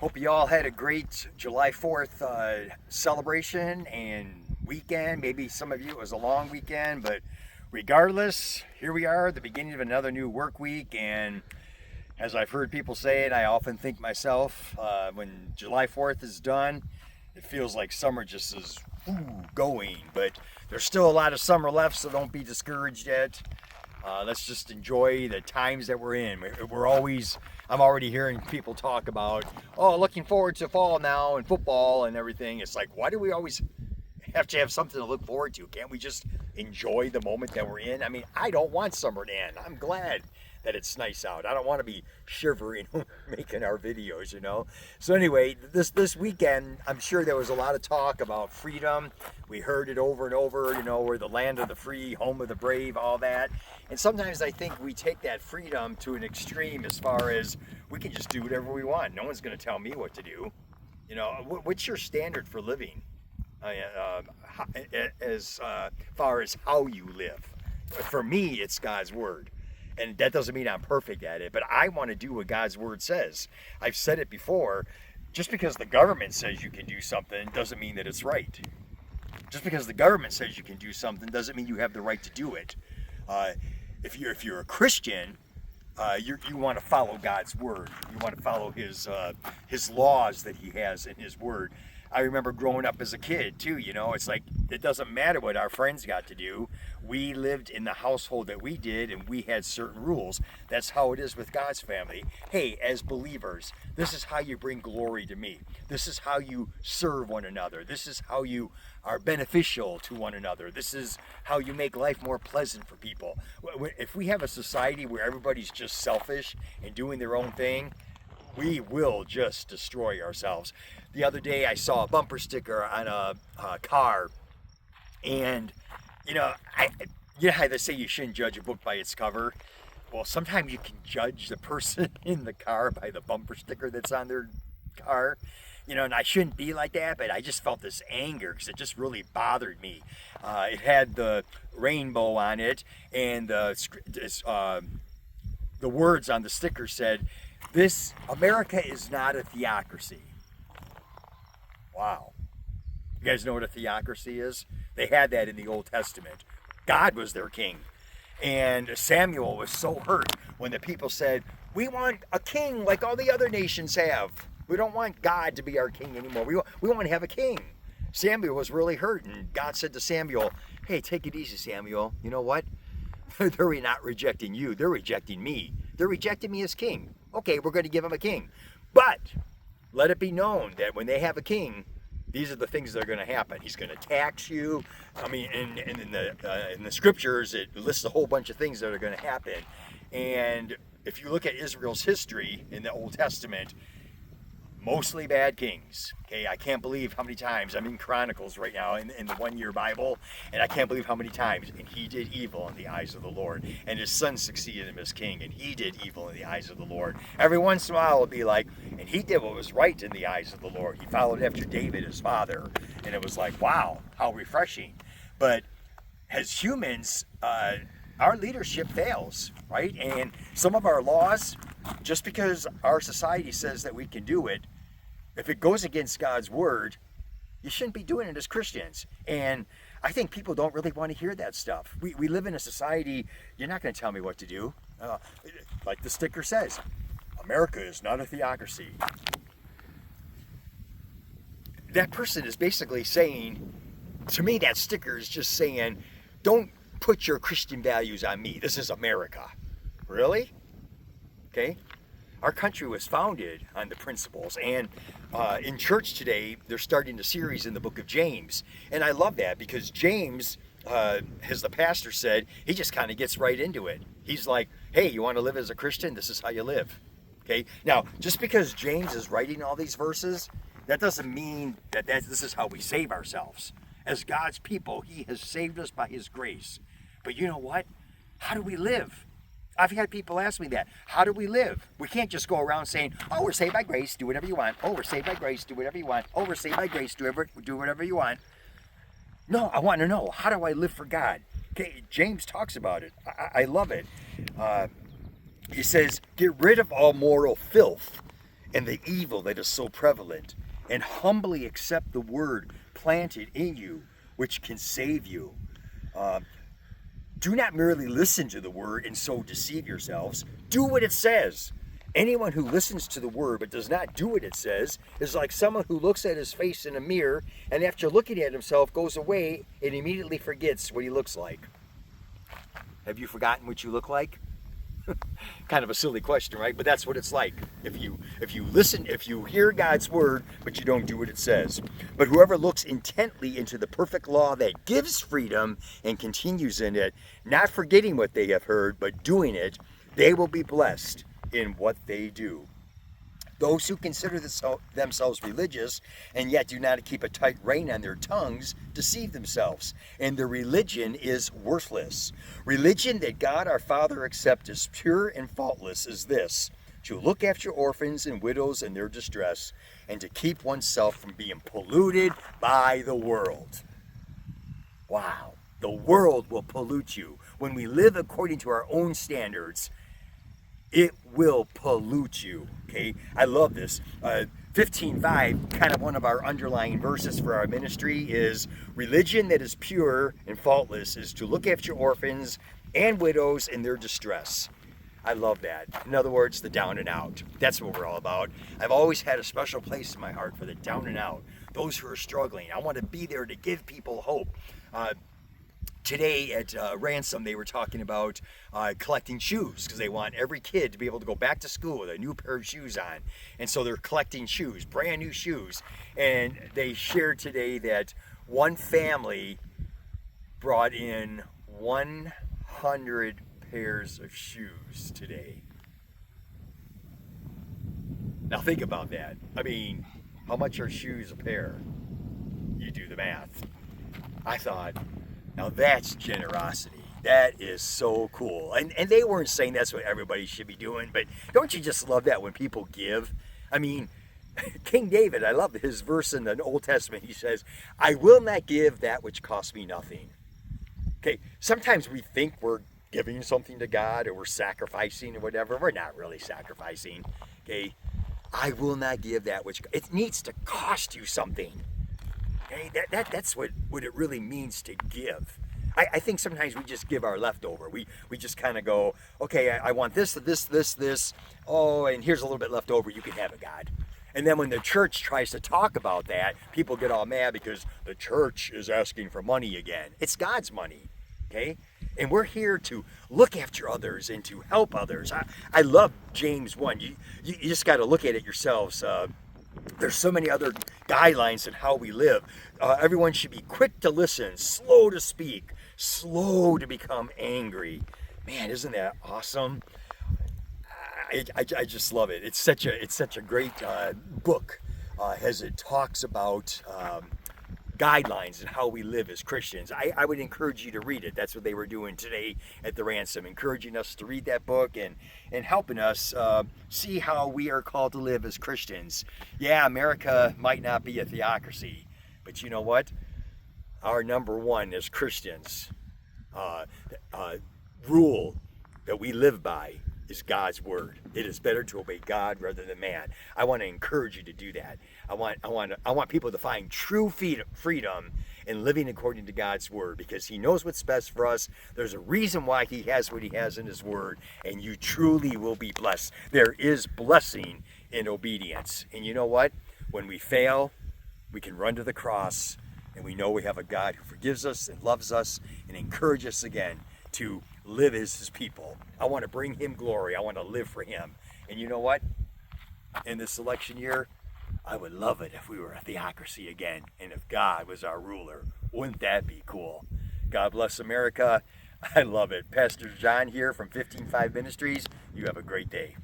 Hope you all had a great July 4th celebration and weekend. Maybe some of you it was a long weekend, but regardless, here we are at the beginning of another new work week. And as I've heard people say it, I often think myself, when July 4th is done, it feels like summer just is going. But there's still a lot of summer left, so don't be discouraged yet. Let's just enjoy the times that we're in. I'm already hearing people talk about, looking forward to fall now and football and everything. It's like, why do we always have to have something to look forward to? Can't we just enjoy the moment that we're in? I mean, I don't want summer to end. I'm glad that it's nice out. I don't want to be shivering making our videos, So anyway, this weekend, I'm sure there was a lot of talk about freedom. We heard it over and over, we're the land of the free, home of the brave, all that. And sometimes I think we take that freedom to an extreme as far as we can just do whatever we want. No one's going to tell me what to do. What's your standard for living? As far as how you live. For me, it's God's word. And that doesn't mean I'm perfect at it, but I want to do what God's word says. I've said it before, just because the government says you can do something doesn't mean that it's right. Just because the government says you can do something doesn't mean you have the right to do it. If you're a Christian, you want to follow God's word. You want to follow his laws that he has in his word. I remember growing up as a kid too, it's like, it doesn't matter what our friends got to do. We lived in the household that we did and we had certain rules. That's how it is with God's family. Hey, as believers, this is how you bring glory to me. This is how you serve one another. This is how you are beneficial to one another. This is how you make life more pleasant for people. If we have a society where everybody's just selfish and doing their own thing, we will just destroy ourselves. The other day I saw a bumper sticker on a car, and how they say you shouldn't judge a book by its cover. Well, sometimes you can judge the person in the car by the bumper sticker that's on their car. And I shouldn't be like that, but I just felt this anger because it just really bothered me. It had the rainbow on it, and the words on the sticker said, "This America is not a theocracy." Wow. You guys know what a theocracy is? They had that in the Old Testament. God was their king. And Samuel was so hurt when the people said, "We want a king like all the other nations have. We don't want God to be our king anymore. We want to have a king." Samuel was really hurt, and God said to Samuel, "Hey, take it easy, Samuel. You know what? They're not rejecting you. They're rejecting me. They're rejecting me as king. Okay, we're going to give them a king. But let it be known that when they have a king, these are the things that are going to happen. He's going to tax you." I mean, in the scriptures, it lists a whole bunch of things that are going to happen. And if you look at Israel's history in the Old Testament, mostly bad kings. Okay, I can't believe how many times, I'm in Chronicles right now in the one-year Bible, and I can't believe how many times, and he did evil in the eyes of the Lord, and his son succeeded him as king, and he did evil in the eyes of the Lord. Every once in a while it'll be like, and he did what was right in the eyes of the Lord. He followed after David, his father, and it was like, wow, how refreshing. But as humans, our leadership fails, right? And some of our laws, just because our society says that we can do it, if it goes against God's word, you shouldn't be doing it as Christians. And I think people don't really want to hear that stuff. We live in a society, you're not going to tell me what to do. Like the sticker says, America is not a theocracy. That person is basically saying, to me, that sticker is just saying, don't put your Christian values on me. This is America. Really? Okay. Our country was founded on the principles, and in church today, they're starting a series in the book of James. And I love that because James, as the pastor said, he just kind of gets right into it. He's like, hey, you want to live as a Christian? This is how you live. Okay. Now, just because James is writing all these verses, that doesn't mean that this is how we save ourselves. As God's people, he has saved us by his grace. But you know what? How do we live? I've had people ask me that. How do we live? We can't just go around saying, "Oh, we're saved by grace, do whatever you want. Oh, we're saved by grace, do whatever you want. Oh, we're saved by grace, do whatever you want." No, I want to know, how do I live for God? Okay, James talks about it. I love it. He says, get rid of all moral filth and the evil that is so prevalent, and humbly accept the word planted in you, which can save you. Do not merely listen to the word and so deceive yourselves. Do what it says. Anyone who listens to the word but does not do what it says is like someone who looks at his face in a mirror and after looking at himself goes away and immediately forgets what he looks like. Have you forgotten what you look like? Kind of a silly question, right? But that's what it's like. If you listen, if you hear God's word, but you don't do what it says. But whoever looks intently into the perfect law that gives freedom and continues in it, not forgetting what they have heard, but doing it, they will be blessed in what they do. Those who consider themselves religious and yet do not keep a tight rein on their tongues deceive themselves, and their religion is worthless. Religion that God our Father accepts as pure and faultless is this: to look after orphans and widows in their distress, and to keep oneself from being polluted by the world. Wow, the world will pollute you. When we live according to our own standards, it will pollute you. Okay, I love this. 15:5, kind of one of our underlying verses for our ministry, is religion that is pure and faultless is to look after orphans and widows in their distress. I love that. In other words, the down and out. That's what we're all about. I've always had a special place in my heart for the down and out, those who are struggling. I want to be there to give people hope. Today at Ransom, they were talking about collecting shoes because they want every kid to be able to go back to school with a new pair of shoes on. And so they're collecting shoes, brand new shoes. And they shared today that one family brought in 100 pairs of shoes today. Now think about that. I mean, how much are shoes a pair? You do the math. I thought, now that's generosity. That is so cool. And they weren't saying that's what everybody should be doing, but don't you just love that when people give? I mean, King David, I love his verse in the Old Testament. He says, I will not give that which costs me nothing. Okay, sometimes we think we're giving something to God or we're sacrificing or whatever. We're not really sacrificing. Okay, I will not give that which, it needs to cost you something. Okay, that's what it really means to give. I think sometimes we just give our leftover. We just kind of go, okay, I want this. Oh, and here's a little bit left over. You can have it, God. And then when the church tries to talk about that, people get all mad because the church is asking for money again. It's God's money, okay? And we're here to look after others and to help others. I love James 1. You just got to look at it yourselves. There's so many other guidelines on how we live. Everyone should be quick to listen, slow to speak, slow to become angry. Man, isn't that awesome? I just love it. It's such a great book as it talks about guidelines and how we live as Christians. I would encourage you to read it. That's what they were doing today at the Ransom, encouraging us to read that book and helping us see how we are called to live as Christians. Yeah, America might not be a theocracy, but you know what? Our number one as Christians rule that we live by is God's word. It is better to obey God rather than man. I want to encourage you to do that. I want people to find true freedom in living according to God's word, because he knows what's best for us. There's a reason why he has what he has in his word, and you truly will be blessed. There is blessing in obedience. And you know what? When we fail, we can run to the cross, and we know we have a God who forgives us and loves us and encourages us again to live as his people. I want to bring him glory. I want to live for him. And you know what? In this election year, I would love it if we were a theocracy again and if God was our ruler. Wouldn't that be cool? God bless America. I love it. Pastor John here from 15:5 Ministries. You have a great day.